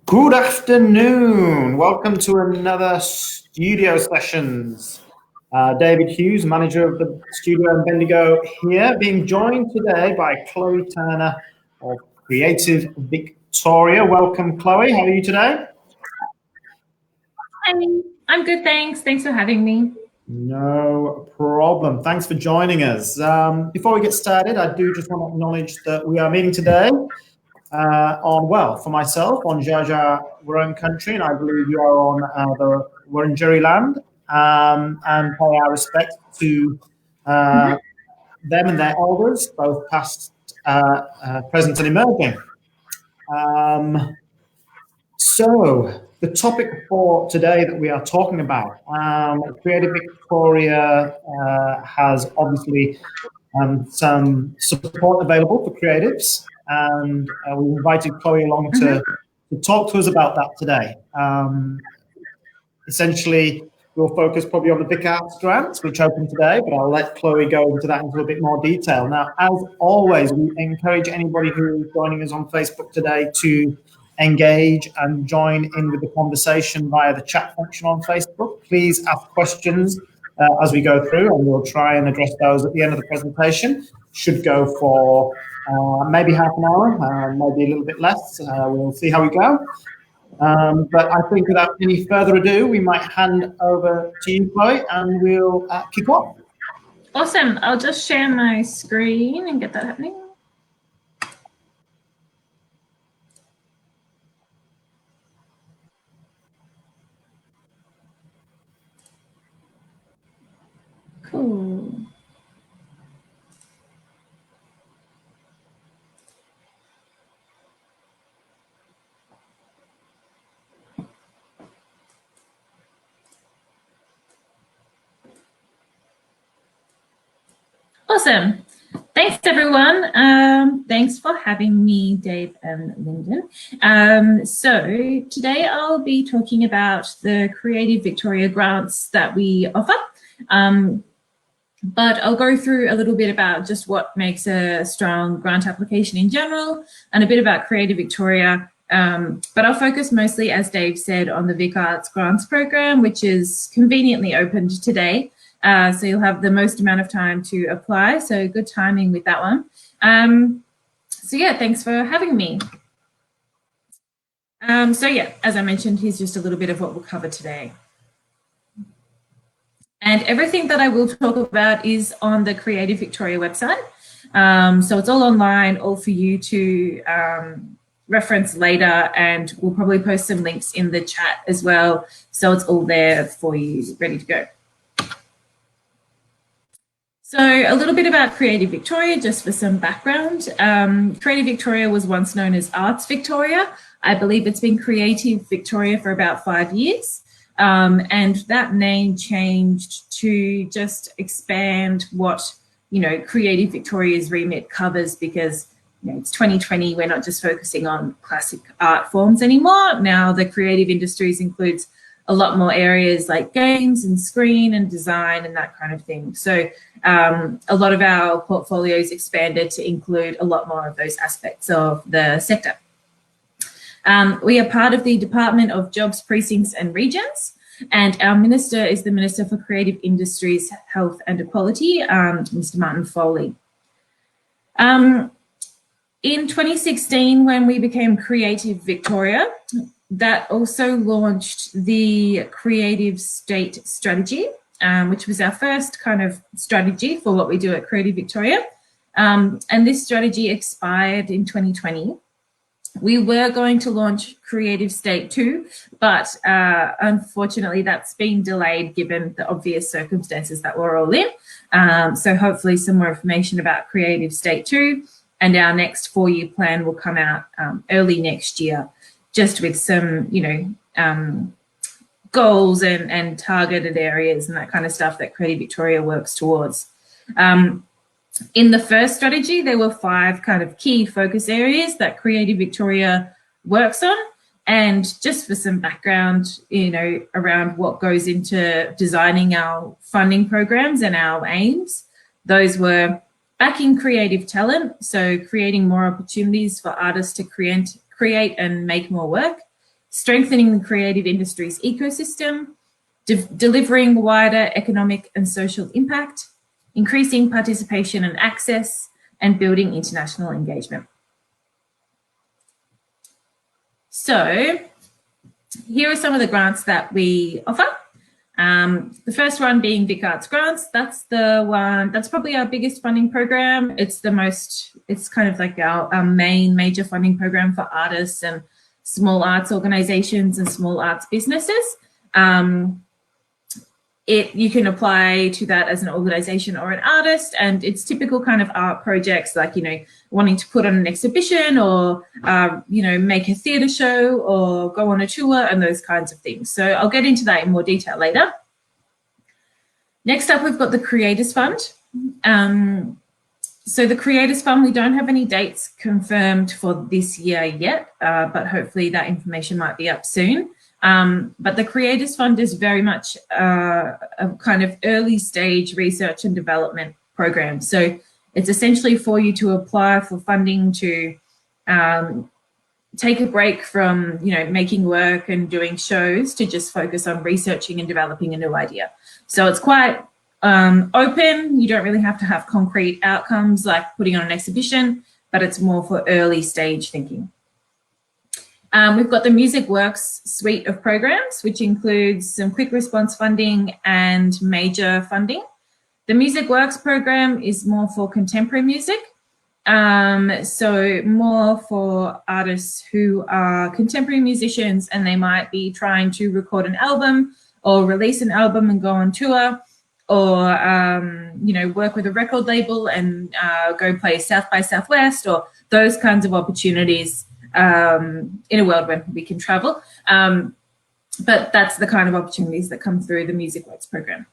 Good afternoon. Welcome to another studio sessions. David Hughes, manager of the studio in Bendigo here, being joined today by Chloe Turner of Creative Victoria. Welcome, Chloe. How are you today? Hi, I'm good, thanks. Thanks for having me. No problem. Thanks for joining us. Before we get started, I do just want to acknowledge that we are meeting today for myself, on Jaja Wurrung country, and I believe you are on the Wurundjeri land, and pay our respect to them and their elders, both past, present, and emerging. So, the topic for today that we are talking about, Creative Victoria has obviously some support available for creatives, and we invited Chloe along to talk to us about that today. Essentially, we'll focus probably on the Vic Arts grants, which opened today, but I'll let Chloe go into that in a little bit more detail. Now, as always, we encourage anybody who is joining us on Facebook today to engage and join in with the conversation via the chat function on Facebook. Please ask questions as we go through, and we'll try and address those at the end of the presentation. Should go for maybe half an hour, maybe a little bit less. We'll see how we go. But I think without any further ado, we might hand over to you, Chloe, and we'll kick off. Awesome. I'll just share my screen and get that happening. Cool. Awesome. Thanks, everyone. Thanks for having me, Dave and Lyndon. So today I'll be talking about the Creative Victoria grants that we offer. But I'll go through a little bit about just what makes a strong grant application in general and a bit about Creative Victoria. But I'll focus mostly, as Dave said, on the Vic Arts Grants Program, which is conveniently opened today. So you'll have the most amount of time to apply. So good timing with that one. So yeah, thanks for having me. So yeah, as I mentioned, here's just a little bit of what we'll cover today. And everything that I will talk about is on the Creative Victoria website. So it's all online, all for you to reference later, and we'll probably post some links in the chat as well. So it's all there for you, ready to go. So a little bit about Creative Victoria, just for some background. Creative Victoria was once known as Arts Victoria. I believe it's been Creative Victoria for about 5 years. And that name changed to just expand what, Creative Victoria's remit covers, because, it's 2020, we're not just focusing on classic art forms anymore. Now the creative industries includes a lot more areas like games and screen and design and that kind of thing. So a lot of our portfolios expanded to include a lot more of those aspects of the sector. We are part of the Department of Jobs, Precincts and Regions, and our Minister is the Minister for Creative Industries, Health and Equality, Mr. Martin Foley. In 2016, when we became Creative Victoria, that also launched the Creative State Strategy, which was our first kind of strategy for what we do at Creative Victoria. And this strategy expired in 2020. We were going to launch Creative State 2, but unfortunately that's been delayed given the obvious circumstances that we're all in. So hopefully some more information about Creative State 2 and our next 4-year plan will come out early next year, just with some, goals and targeted areas and that kind of stuff that Creative Victoria works towards. In the first strategy, there were 5 kind of key focus areas that Creative Victoria works on. And just for some background, around what goes into designing our funding programs and our aims, those were backing creative talent, so creating more opportunities for artists to create and make more work, strengthening the creative industry's ecosystem, delivering wider economic and social impact, increasing participation and access, and building international engagement. So here are some of the grants that we offer. The first one being Vic Arts Grants. That's the one, that's probably our biggest funding program. It's kind of like our main major funding program for artists and small arts organizations and small arts businesses. You can apply to that as an organization or an artist, and it's typical kind of art projects like, wanting to put on an exhibition or, make a theatre show or go on a tour and those kinds of things. So I'll get into that in more detail later. Next up, we've got the Creators Fund. So the Creators Fund, we don't have any dates confirmed for this year yet, but hopefully that information might be up soon. But the Creators Fund is very much a kind of early stage research and development program. So it's essentially for you to apply for funding to take a break from, making work and doing shows to just focus on researching and developing a new idea. So it's quite open. You don't really have to have concrete outcomes like putting on an exhibition, but it's more for early stage thinking. We've got the Music Works suite of programs, which includes some quick response funding and major funding. The Music Works program is more for contemporary music, so more for artists who are contemporary musicians and they might be trying to record an album or release an album and go on tour, or work with a record label and go play South by Southwest, or those kinds of opportunities. In a world when we can travel. But that's the kind of opportunities that come through the Music Works program.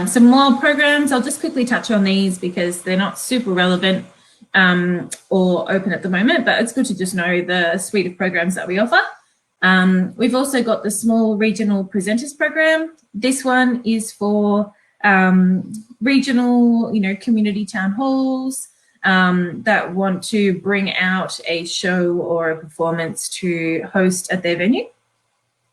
Some more programs, I'll just quickly touch on these because they're not super relevant or open at the moment, but it's good to just know the suite of programs that we offer. We've also got the Small Regional Presenters program. This one is for regional, community town halls, that want to bring out a show or a performance to host at their venue.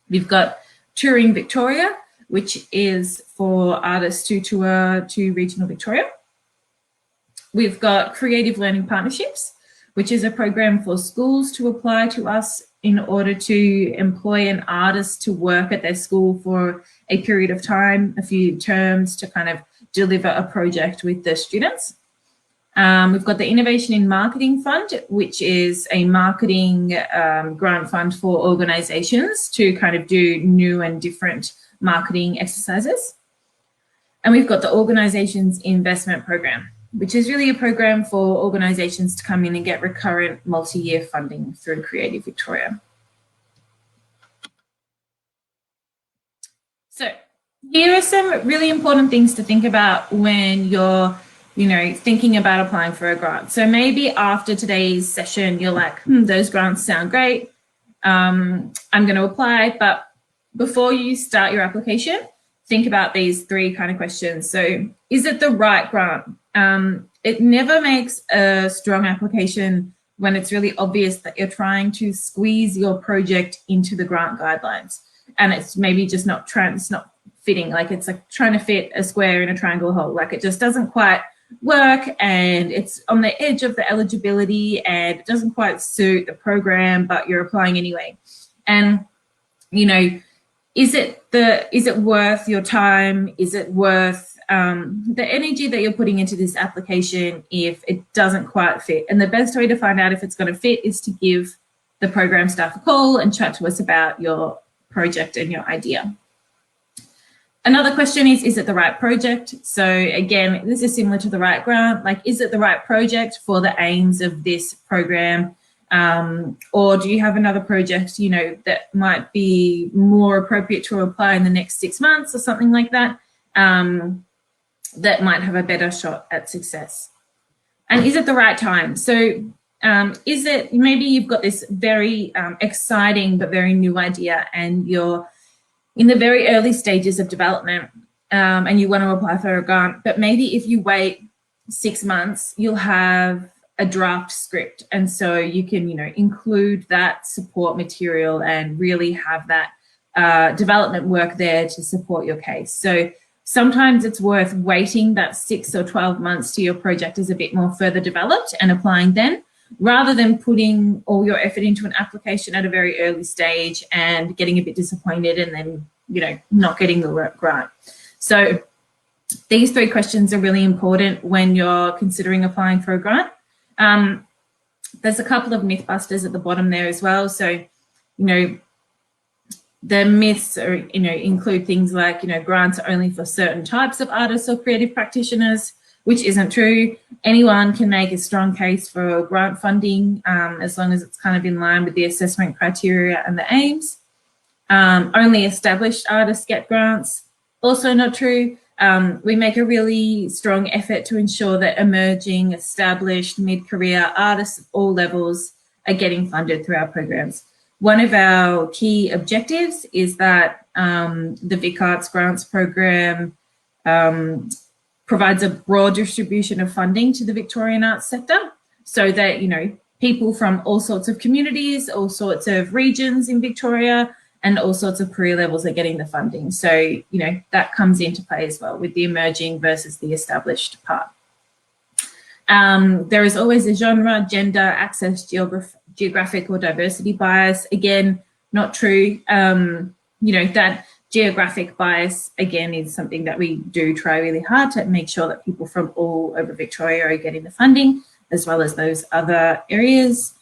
We've got Touring Victoria, which is for artists to tour to regional Victoria. We've got Creative Learning Partnerships, which is a program for schools to apply to us in order to employ an artist to work at their school for a period of time, a few terms, to kind of deliver a project with the students. We've got the Innovation in Marketing Fund, which is a marketing grant fund for organisations to kind of do new and different marketing exercises. And we've got the Organisations Investment Program, which is really a program for organisations to come in and get recurrent multi-year funding through Creative Victoria. So here are some really important things to think about when you're thinking about applying for a grant. So maybe after today's session, you're like, those grants sound great. I'm going to apply. But before you start your application, think about these three kind of questions. So is it the right grant? It never makes a strong application when it's really obvious that you're trying to squeeze your project into the grant guidelines. And it's maybe just it's not fitting. Like it's like trying to fit a square in a triangle hole. Like it just doesn't quite work, and it's on the edge of the eligibility and it doesn't quite suit the program, but you're applying anyway. And is it worth your time? Is it worth the energy that you're putting into this application if it doesn't quite fit? And the best way to find out if it's going to fit is to give the program staff a call and chat to us about your project and your idea. Another question is it the right project? So again, this is similar to the right grant. Like, is it the right project for the aims of this program? Or do you have another project, that might be more appropriate to apply in the next 6 months or something like that, that might have a better shot at success? And is it the right time? So is it, maybe you've got this very exciting but very new idea and you're in the very early stages of development, and you want to apply for a grant, but maybe if you wait 6 months, you'll have a draft script. And so you can, include that support material and really have that development work there to support your case. So sometimes it's worth waiting that 6 or 12 months till your project is a bit more further developed and applying then, rather than putting all your effort into an application at a very early stage and getting a bit disappointed and then, not getting the grant. So these 3 questions are really important when you're considering applying for a grant. There's a couple of myth busters at the bottom there as well. So, the myths are, include things like, grants are only for certain types of artists or creative practitioners, which isn't true. Anyone can make a strong case for grant funding as long as it's kind of in line with the assessment criteria and the aims. Only established artists get grants. Also not true. We make a really strong effort to ensure that emerging, established, mid-career artists at all levels are getting funded through our programs. One of our key objectives is that the Vic Arts Grants program provides a broad distribution of funding to the Victorian arts sector, so that, people from all sorts of communities, all sorts of regions in Victoria, and all sorts of career levels are getting the funding. So, that comes into play as well with the emerging versus the established part. There is always a genre, gender, access, geographic or diversity bias. Again, not true. That geographic bias, again, is something that we do try really hard to make sure that people from all over Victoria are getting the funding, as well as those other areas.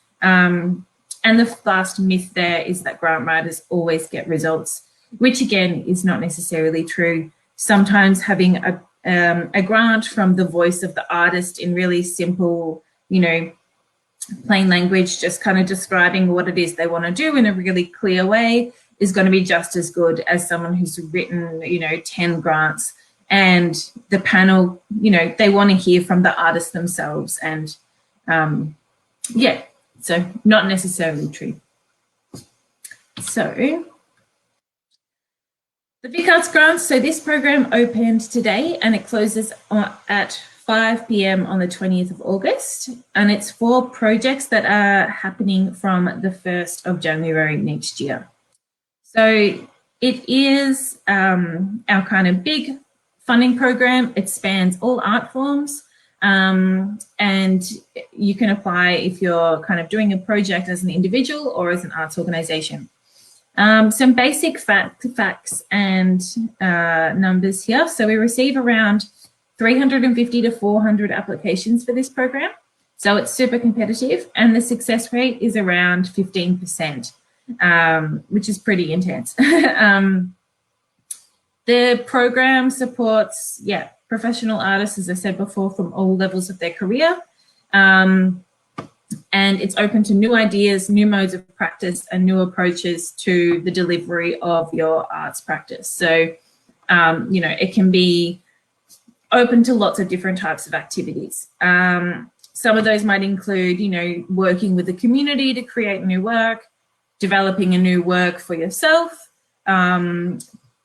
And the last myth there is that grant writers always get results, which again is not necessarily true. Sometimes having a grant from the voice of the artist in really simple, plain language, just kind of describing what it is they want to do in a really clear way, is going to be just as good as someone who's written, 10 grants, and the panel, they want to hear from the artist themselves. And so not necessarily true. So the Vic Arts Grants, so this program opened today and it closes at 5 p.m. on the 20th of August, and it's for projects that are happening from the 1st of January next year. So it is our kind of big funding program. It spans all art forms, and you can apply if you're kind of doing a project as an individual or as an arts organisation. Some basic facts and numbers here. So we receive around 350 to 400 applications for this program. So it's super competitive, and the success rate is around 15%, which is pretty intense. The program supports, professional artists, as I said before, from all levels of their career. And it's open to new ideas, new modes of practice, and new approaches to the delivery of your arts practice. So, it can be open to lots of different types of activities. Some of those might include, working with the community to create new work, developing a new work for yourself,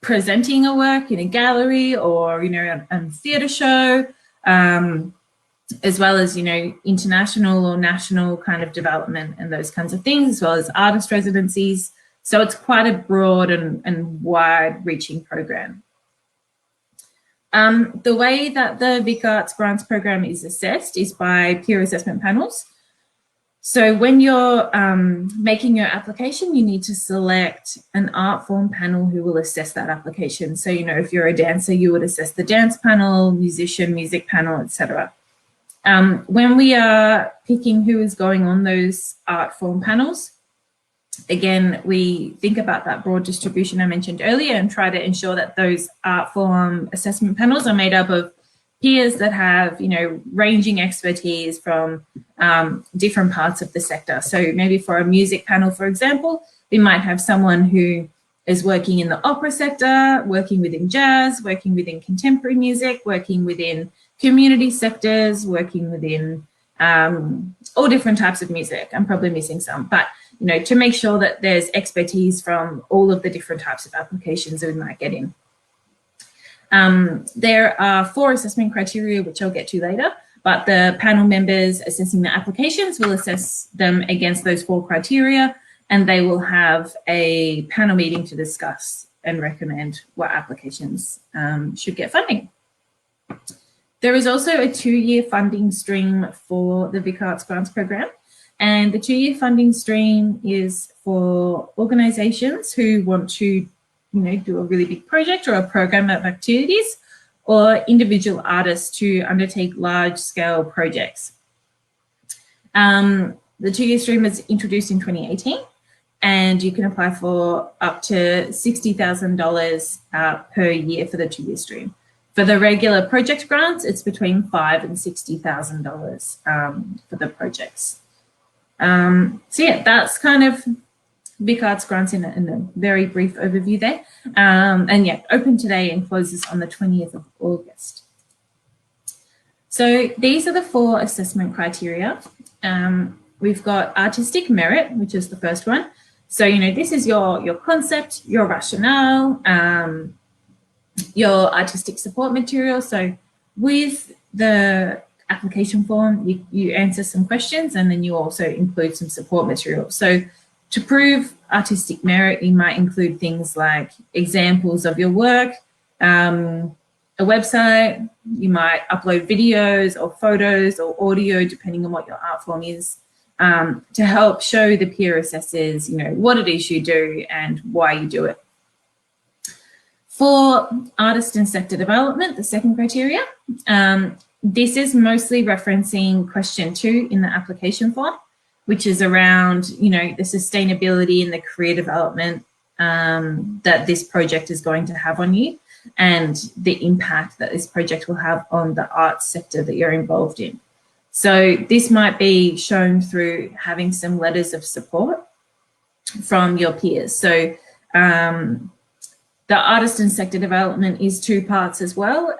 presenting a work in a gallery or, a theatre show, as well as, international or national kind of development and those kinds of things, as well as artist residencies. So it's quite a broad and wide-reaching program. The way that the Vic Arts Grants program is assessed is by peer assessment panels. So when you're making your application, you need to select an art form panel who will assess that application. So, if you're a dancer, you would assess the dance panel, musician, music panel, etc. When we are picking who is going on those art form panels, again, we think about that broad distribution I mentioned earlier and try to ensure that those art form assessment panels are made up of peers that have, ranging expertise from different parts of the sector. So maybe for a music panel, for example, we might have someone who is working in the opera sector, working within jazz, working within contemporary music, working within community sectors, working within all different types of music. I'm probably missing some, but to make sure that there's expertise from all of the different types of applications that we might get in. There are 4 assessment criteria, which I'll get to later, but the panel members assessing the applications will assess them against those 4 criteria, and they will have a panel meeting to discuss and recommend what applications should get funding. There is also a 2-year funding stream for the Vic Arts Grants Program, and the 2-year funding stream is for organisations who want to, do a really big project or a program of activities, or individual artists to undertake large-scale projects. The 2-year stream was introduced in 2018, and you can apply for up to $60,000 per year for the 2-year stream. For the regular project grants, it's between $5,000 and $60,000 for the projects. So yeah, that's kind of Vic Arts Grants in a very brief overview there. And yeah, open today and closes on the 20th of August. So these are the 4 assessment criteria. We've got artistic merit, which is the first one. So, this is your concept, your rationale, your artistic support material. So with the application form, you answer some questions, and then you also include some support material. So to prove artistic merit, you might include things like examples of your work, a website, you might upload videos or photos or audio, depending on what your art form is, to help show the peer assessors, what it is you do and why you do it. For artist and sector development, the second criteria, this is mostly referencing question 2 in the application form, which is around, the sustainability and the career development that this project is going to have on you, and the impact that this project will have on the arts sector that you're involved in. So this might be shown through having some letters of support from your peers. So the artist and sector development is 2 parts as well.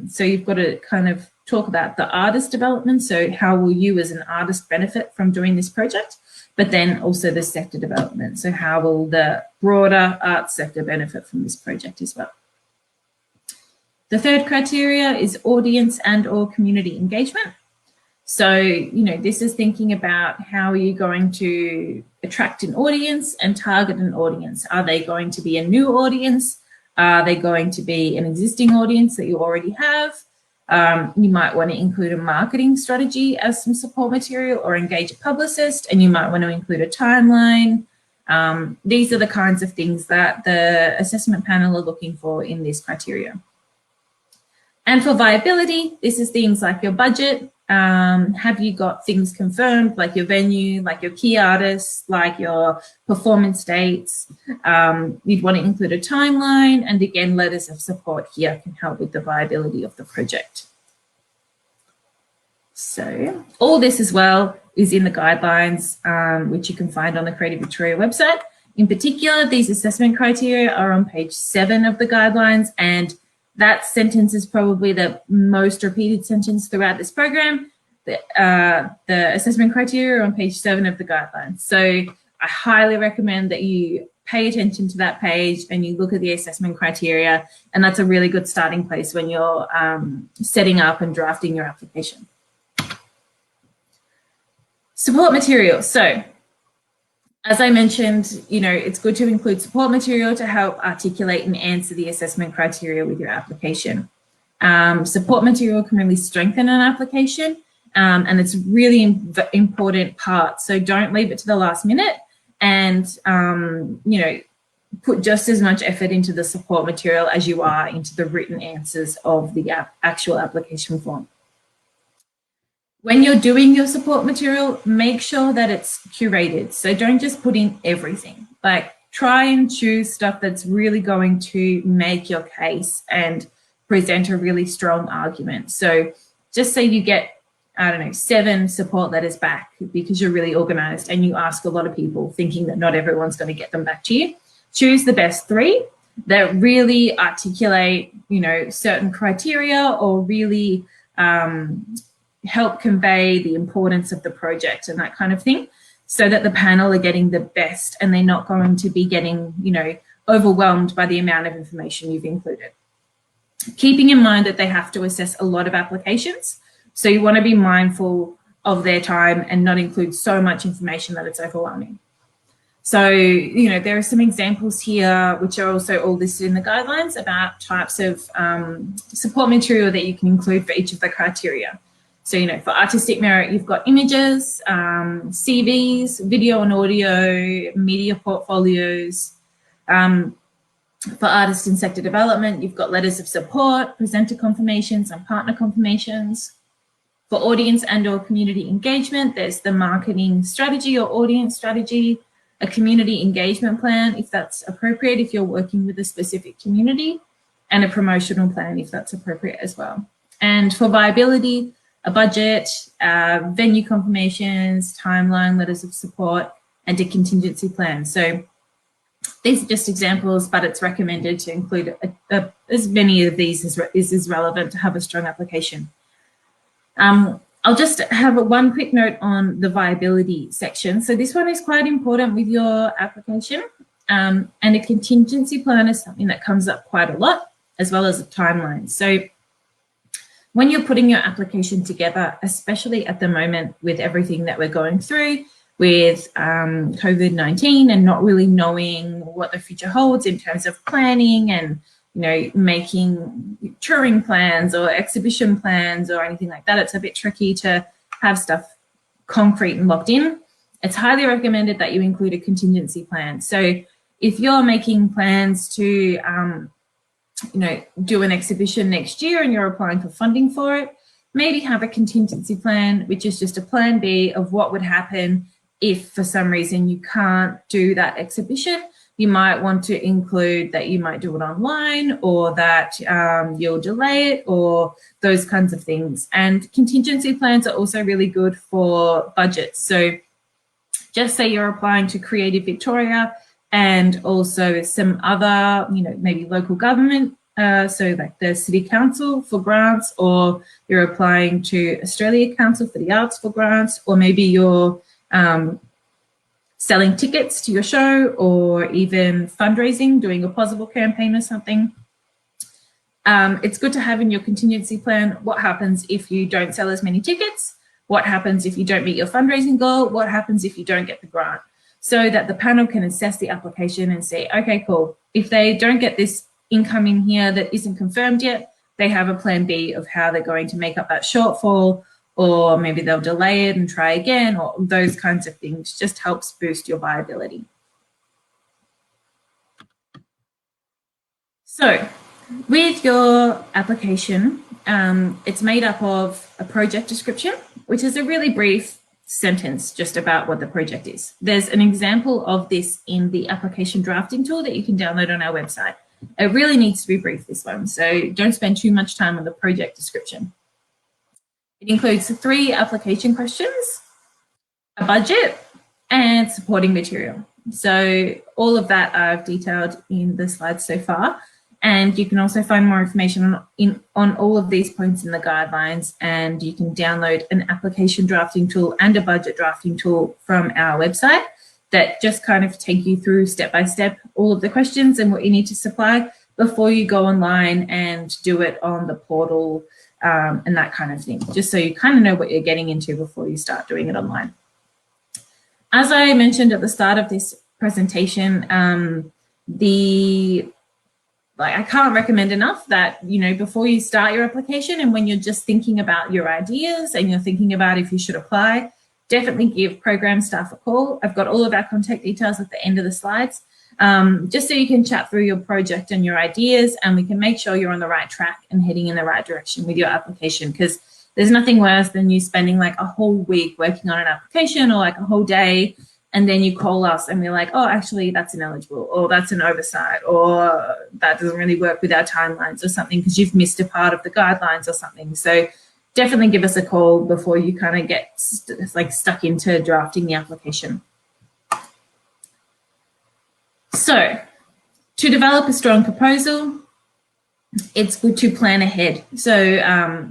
So you've got to kind of talk about the artist development. So how will you as an artist benefit from doing this project? But then also the sector development. So how will the broader arts sector benefit from this project as well? The third criteria is audience and or community engagement. So, this is thinking about how are you going to attract an audience and target an audience. Are they going to be a new audience? Are they going to be an existing audience that you already have? You might want to include a marketing strategy as some support material, or engage a publicist, and you might want to include a timeline. These are the kinds of things that the assessment panel are looking for in this criteria. And for viability, this is things like your budget. Have you got things confirmed, like your venue, like your key artists, like your performance dates? You'd want to include a timeline, and again, letters of support here can help with the viability of the project. So all this as well is in the guidelines, which you can find on the Creative Victoria website. In particular, these assessment criteria are on page 7 of the guidelines, and that sentence is probably the most repeated sentence throughout this program. The assessment criteria are on page 7 of the guidelines. So I highly recommend that you pay attention to that page and you look at the assessment criteria, and that's a really good starting place when you're setting up and drafting your application. Support material. So as I mentioned, it's good to include support material to help articulate and answer the assessment criteria with your application. Support material can really strengthen an application, and it's really important part. So don't leave it to the last minute, and put just as much effort into the support material as you are into the written answers of the actual application form. When you're doing your support material, make sure that it's curated. So don't just put in everything. Like, try and choose stuff that's really going to make your case and present a really strong argument. So just say you get, 7 support letters back because you're really organized and you ask a lot of people thinking that not everyone's going to get them back to you. Choose the best 3 that really articulate, certain criteria, or really help convey the importance of the project and that kind of thing, so that the panel are getting the best and they're not going to be getting, overwhelmed by the amount of information you've included. Keeping in mind that they have to assess a lot of applications, So you want to be mindful of their time and not include so much information that it's overwhelming. So, you know, there are some examples here, which are also all listed in the guidelines about types of support material that you can include for each of the criteria. So, you know, for artistic merit, you've got images, CVs, video and audio, media portfolios. For artist and sector development, you've got letters of support, presenter confirmations and partner confirmations. For audience and or community engagement, there's the marketing strategy or audience strategy, a community engagement plan, if that's appropriate, if you're working with a specific community, and a promotional plan, if that's appropriate as well. And for viability, a budget, venue confirmations, timeline, letters of support, and a contingency plan. So these are just examples, but it's recommended to include as many of these as is relevant to have a strong application. I'll just have one quick note on the viability section. So this one is quite important with your application, and a contingency plan is something that comes up quite a lot, as well as a timeline. So when you're putting your application together, especially at the moment with everything that we're going through with COVID-19 and not really knowing what the future holds in terms of planning and, you know, making touring plans or exhibition plans or anything like that, it's a bit tricky to have stuff concrete and locked in. It's highly recommended that you include a contingency plan. So if you're making plans to, you know, do an exhibition next year and you're applying for funding for it, maybe have a contingency plan, which is just a plan B of what would happen if for some reason you can't do that exhibition. You might want to include that you might do it online, or that you'll delay it, or those kinds of things. And contingency plans are also really good for budgets. So just say you're applying to Creative Victoria and also some other, you know, maybe local government, so like the City Council for grants, or you're applying to Australia Council for the Arts for grants, or maybe you're selling tickets to your show, or even fundraising, doing a possible campaign or something. It's good to have in your contingency plan what happens if you don't sell as many tickets, what happens if you don't meet your fundraising goal, what happens if you don't get the grant, so that the panel can assess the application and say, okay, cool, if they don't get this income in here that isn't confirmed yet, they have a plan B of how they're going to make up that shortfall, or maybe they'll delay it and try again, or those kinds of things. Just helps boost your viability. So with your application, it's made up of a project description, which is a really brief sentence just about what the project is. There's an example of this in the application drafting tool that you can download on our website. It really needs to be brief, this one, so don't spend too much time on the project description. It includes 3 application questions, a budget, and supporting material. So all of that I've detailed in the slides so far, and you can also find more information on all of these points in the guidelines, and you can download an application drafting tool and a budget drafting tool from our website that just kind of take you through step by step all of the questions and what you need to supply before you go online and do it on the portal, and that kind of thing, just so you kind of know what you're getting into before you start doing it online. As I mentioned at the start of this presentation, I can't recommend enough that, you know, before you start your application and when you're just thinking about your ideas and you're thinking about if you should apply, definitely give program staff a call. I've got all of our contact details at the end of the slides, just so you can chat through your project and your ideas, and we can make sure you're on the right track and heading in the right direction with your application, because there's nothing worse than you spending like a whole week working on an application, or like a whole day, and then you call us and we're like, oh, actually that's ineligible, or that's an oversight, or that doesn't really work with our timelines or something because you've missed a part of the guidelines or something. So definitely give us a call before you kind of get stuck into drafting the application. So to develop a strong proposal, it's good to plan ahead. So,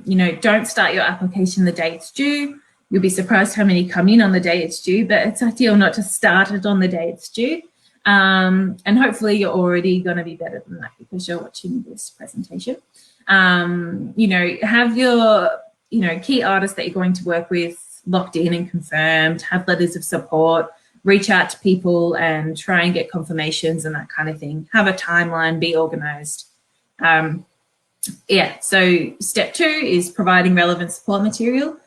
you know, don't start your application the day it's due. You'll be surprised how many come in on the day it's due, but it's ideal not to start it on the day it's due. And hopefully you're already going to be better than that because you're watching this presentation. You know, have your key artists that you're going to work with locked in and confirmed, have letters of support, reach out to people and try and get confirmations and that kind of thing. Have a timeline, be organised. So step 2 is providing relevant support material.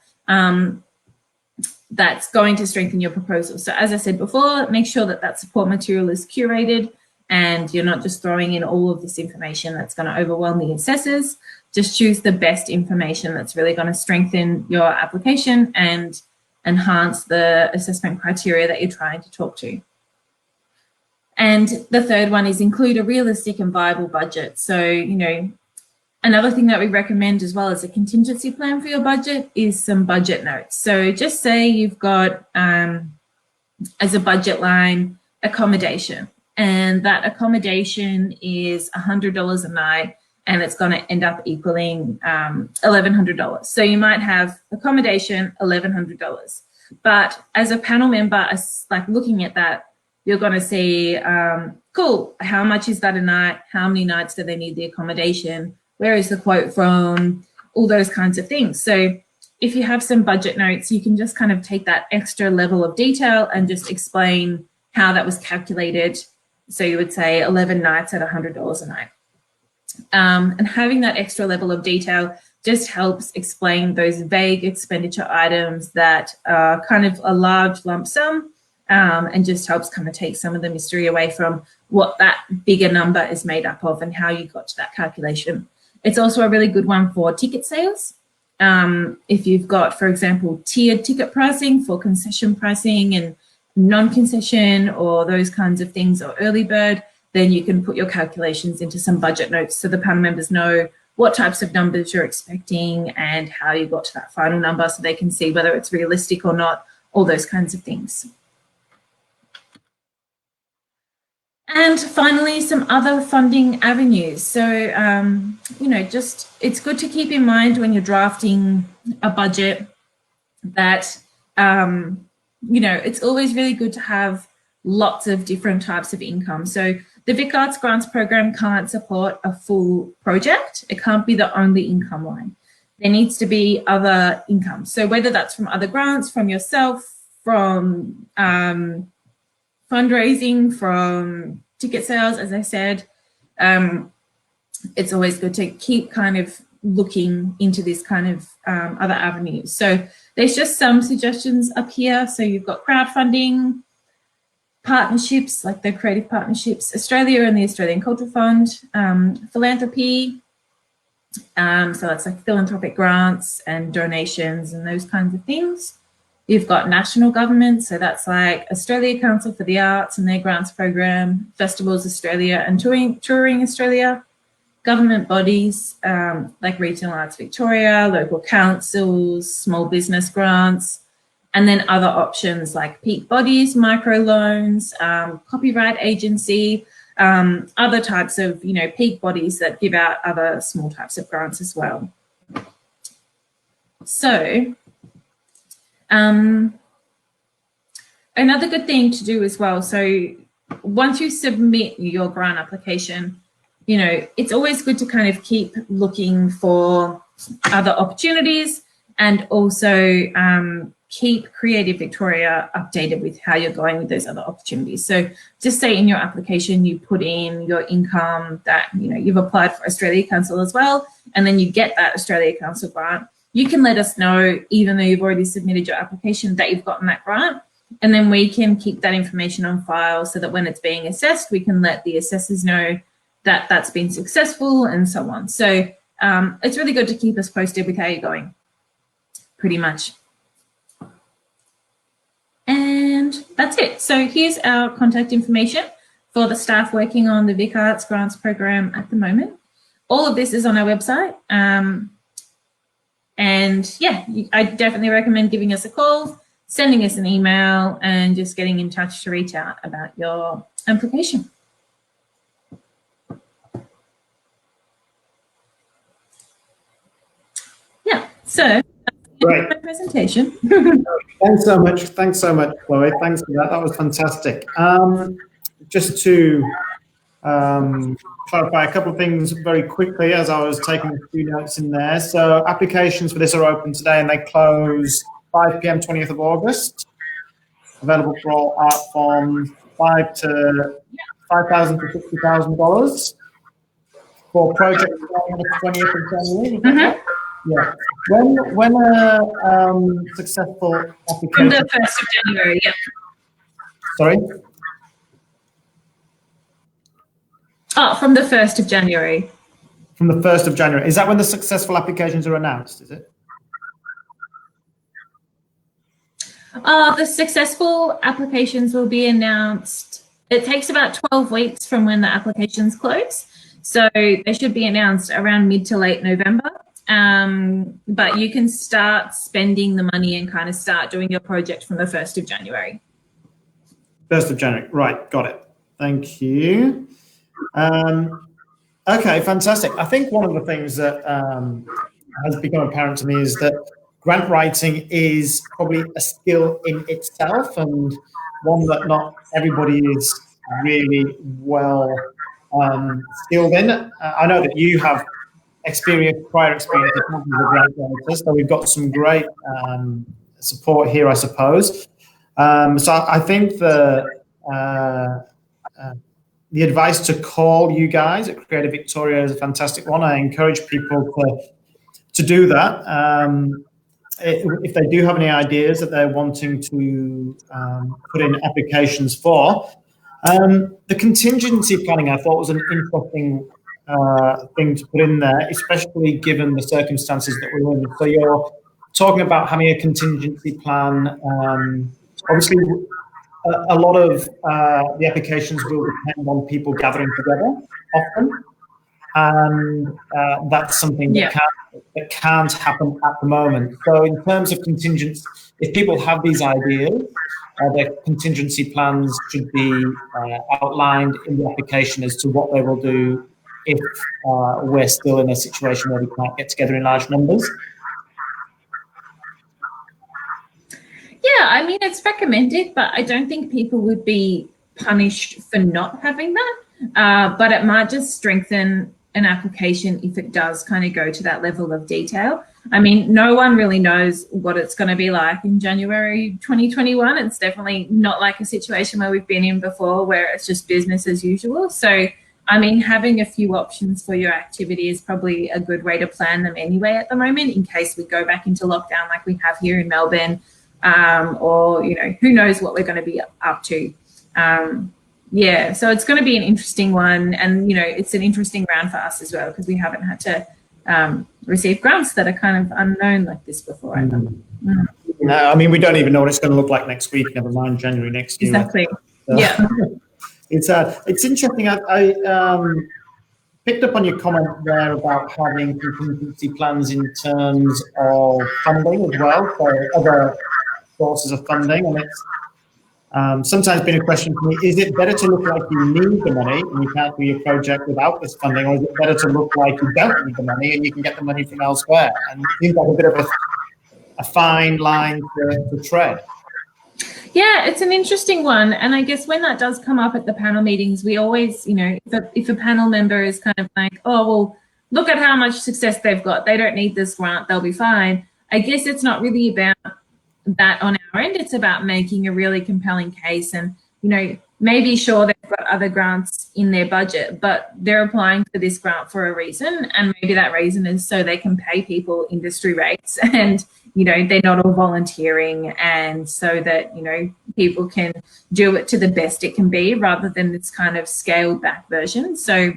That's going to strengthen your proposal. So as I said before, make sure that that support material is curated and you're not just throwing in all of this information that's going to overwhelm the assessors. Just choose the best information that's really going to strengthen your application and enhance the assessment criteria that you're trying to talk to. And the third one is include a realistic and viable budget. So, another thing that we recommend as well as a contingency plan for your budget is some budget notes. So just say you've got, as a budget line, accommodation, and that accommodation is $100 a night, and it's going to end up equaling $1,100. So you might have accommodation, $1,100. But as a panel member, like looking at that, you're going to see, cool, how much is that a night? How many nights do they need the accommodation? Where is the quote from? All those kinds of things. So if you have some budget notes, you can just kind of take that extra level of detail and just explain how that was calculated. So you would say 11 nights at $100 a night. And having that extra level of detail just helps explain those vague expenditure items that are kind of a large lump sum, and just helps kind of take some of the mystery away from what that bigger number is made up of and how you got to that calculation. It's also a really good one for ticket sales. If you've got, for example, tiered ticket pricing for concession pricing and non-concession or those kinds of things, or early bird, then you can put your calculations into some budget notes so the panel members know what types of numbers you're expecting and how you got to that final number so they can see whether it's realistic or not, all those kinds of things. And finally, some other funding avenues. So, just it's good to keep in mind when you're drafting a budget that, it's always really good to have lots of different types of income. So the Vic Arts Grants Program can't support a full project. It can't be the only income line. There needs to be other income. So whether that's from other grants, from yourself, from fundraising, from ticket sales, as I said, it's always good to keep kind of looking into this kind of other avenues. So there's just some suggestions up here. So you've got crowdfunding, partnerships like the Creative Partnerships Australia and the Australian Cultural Fund, philanthropy, so that's like philanthropic grants and donations and those kinds of things. You've got national government, so that's like Australia Council for the Arts and their grants program, Festivals Australia and Touring Australia, government bodies like Regional Arts Victoria, local councils, small business grants, and then other options like peak bodies, microloans, copyright agency, other types of, peak bodies that give out other small types of grants as well. So, another good thing to do as well, so once you submit your grant application, it's always good to kind of keep looking for other opportunities and also keep Creative Victoria updated with how you're going with those other opportunities. So just say in your application you put in your income that you've applied for Australia Council as well, and then you get that Australia Council grant. You can let us know, even though you've already submitted your application, that you've gotten that grant, and then we can keep that information on file so that when it's being assessed, we can let the assessors know that that's been successful and so on. So it's really good to keep us posted with how you're going, pretty much. And that's it. So here's our contact information for the staff working on the Vic Arts Grants Program at the moment. All of this is on our website. And yeah, I definitely recommend giving us a call, sending us an email, and just getting in touch to reach out about your application. Yeah, so great. My presentation. Thanks so much, Chloe. Thanks for that. That was fantastic. Just to clarify a couple of things very quickly as I was taking a few notes in there. So applications for this are open today and they close 5 p.m. 20th of August. Available for all art forms, $5,000 to $60,000 for projects on the 20th of January. Yeah. When a successful application? From the 1st of January. Yeah. Sorry. Oh, from the 1st of January. From the 1st of January. Is that when the successful applications are announced, is it? The successful applications will be announced. It takes about 12 weeks from when the applications close. So they should be announced around mid to late November. But you can start spending the money and kind of start doing your project from the 1st of January. 1st of January. Right. Got it. Thank you. Okay, fantastic. I think one of the things that has become apparent to me is that grant writing is probably a skill in itself and one that not everybody is really well skilled in. I know that you have prior experience as grant writers, so we've got some great support here, I suppose. So I think the advice to call you guys at Creative Victoria is a fantastic one. I encourage people to do that. If they do have any ideas that they're wanting to put in applications for. The contingency planning I thought was an interesting thing to put in there, especially given the circumstances that we're in. So you're talking about having a contingency plan. Obviously, a lot of the applications will depend on people gathering together often, and that's something that can't happen at the moment. So in terms of contingency, if people have these ideas, their contingency plans should be outlined in the application as to what they will do if we're still in a situation where we can't get together in large numbers. Yeah, I mean, it's recommended, but I don't think people would be punished for not having that. But it might just strengthen an application if it does kind of go to that level of detail. I mean, no one really knows what it's going to be like in January 2021. It's definitely not like a situation where we've been in before where it's just business as usual. So, I mean, having a few options for your activity is probably a good way to plan them anyway at the moment in case we go back into lockdown like we have here in Melbourne. Or, you know, who knows what we're going to be up to. Yeah, so it's going to be an interesting one. And, you know, it's an interesting round for us as well because we haven't had to receive grants that are kind of unknown like this before. No, I mean, we don't even know what it's going to look like next week, never mind January next year. Exactly, yeah. It's interesting. I picked up on your comment there about having contingency plans in terms of funding as well, so other sources of funding, and it's sometimes been a question for me, is it better to look like you need the money and you can't do your project without this funding, or is it better to look like you don't need the money and you can get the money from elsewhere? And it seems like a bit of a fine line to tread. Yeah, it's an interesting one. And I guess when that does come up at the panel meetings, we always, you know, if a panel member is kind of like, oh, well, look at how much success they've got. They don't need this grant. They'll be fine. I guess it's not really about that on our end. It's about making a really compelling case and, you know, maybe sure they've got other grants in their budget, but they're applying for this grant for a reason. And maybe that reason is so they can pay people industry rates and, you know, they're not all volunteering, and so that, you know, people can do it to the best it can be rather than this kind of scaled back version. So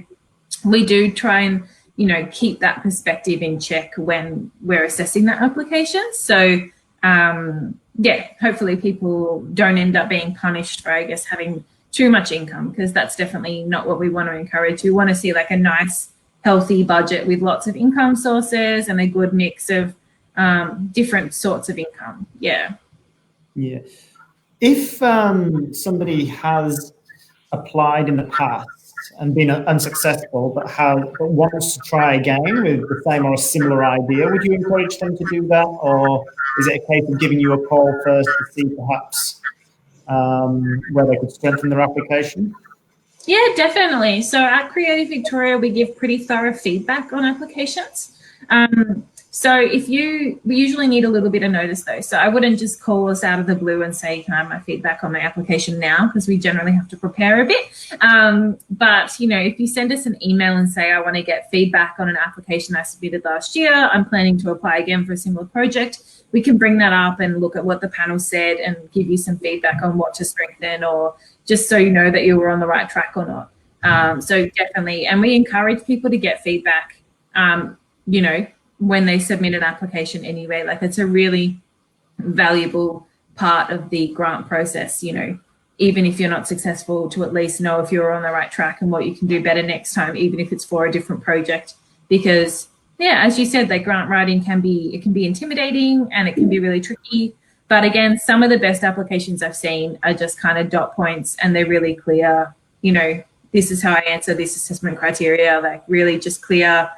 we do try and, you know, keep that perspective in check when we're assessing that application. So, yeah, hopefully people don't end up being punished for, I guess, having too much income, because that's definitely not what we want to encourage. We want to see like a nice, healthy budget with lots of income sources and a good mix of different sorts of income. Yeah. Yeah. If somebody has applied in the past and been unsuccessful, but wants to try again with the same or a similar idea, would you encourage them to do that, or is it a case of giving you a call first to see perhaps where they could strengthen their application? Yeah, definitely. So at Creative Victoria, we give pretty thorough feedback on applications. So we usually need a little bit of notice though. So I wouldn't just call us out of the blue and say, can I have my feedback on my application now? Because we generally have to prepare a bit. But, if you send us an email and say, I want to get feedback on an application I submitted last year, I'm planning to apply again for a similar project, we can bring that up and look at what the panel said and give you some feedback on what to strengthen, or just so you know that you were on the right track or not. So definitely, and we encourage people to get feedback, when they submit an application anyway. Like, it's a really valuable part of the grant process, even if you're not successful, to at least know if you're on the right track and what you can do better next time, even if it's for a different project. Because yeah, as you said, like, grant writing can be intimidating and it can be really tricky. But again, some of the best applications I've seen are just kind of dot points, and they're really clear. This is how I answer this assessment criteria, like really just clear,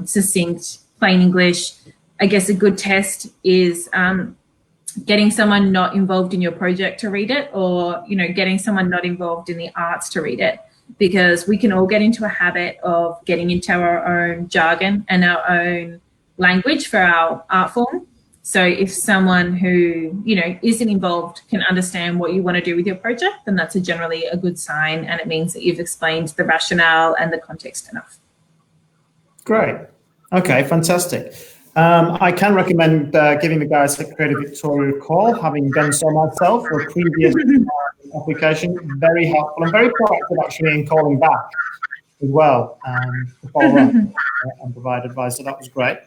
succinct, plain English. I guess a good test is getting someone not involved in your project to read it, or getting someone not involved in the arts to read it, because we can all get into a habit of getting into our own jargon and our own language for our art form. So if someone who isn't involved can understand what you want to do with your project, then that's generally a good sign, and it means that you've explained the rationale and the context enough. Great. Okay, fantastic. I can recommend giving the guys at Creative Victoria a call, having done so myself for a previous application. Very helpful and very proactive, actually, in calling back as well, to follow up and provide advice. So that was great.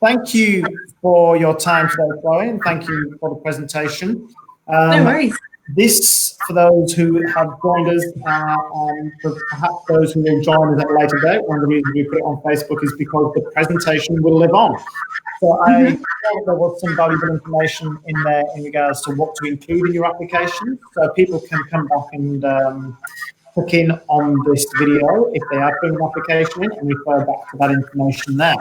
Thank you for your time today, Chloe, and thank you for the presentation. No worries. This, for those who have joined us, and for perhaps those who will join us at a later date, one of the reasons we put it on Facebook is because the presentation will live on. So I thought there was some valuable information in there in regards to what to include in your application, so people can come back and click in on this video if they are putting an application in and refer back to that information there.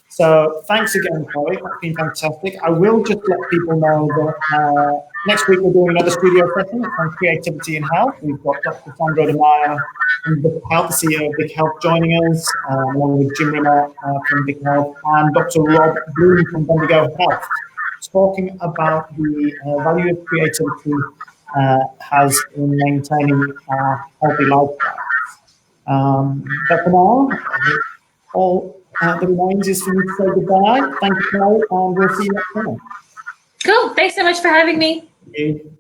So thanks again, Chloe. That's been fantastic. I will just let people know that next week we're doing another studio session on creativity and health. We've got Dr. Sandra De Meyer from Big Health, the CEO of Big Health, joining us, along with Jim Rimmer from Big Health and Dr. Rob Bloom from Bendigo Health, talking about the value of creativity has in maintaining a healthy lifestyle. But for now, all that remains is for me to say goodbye. Thank you, Chloe, and we'll see you next time. Cool. Thanks so much for having me. Thank you.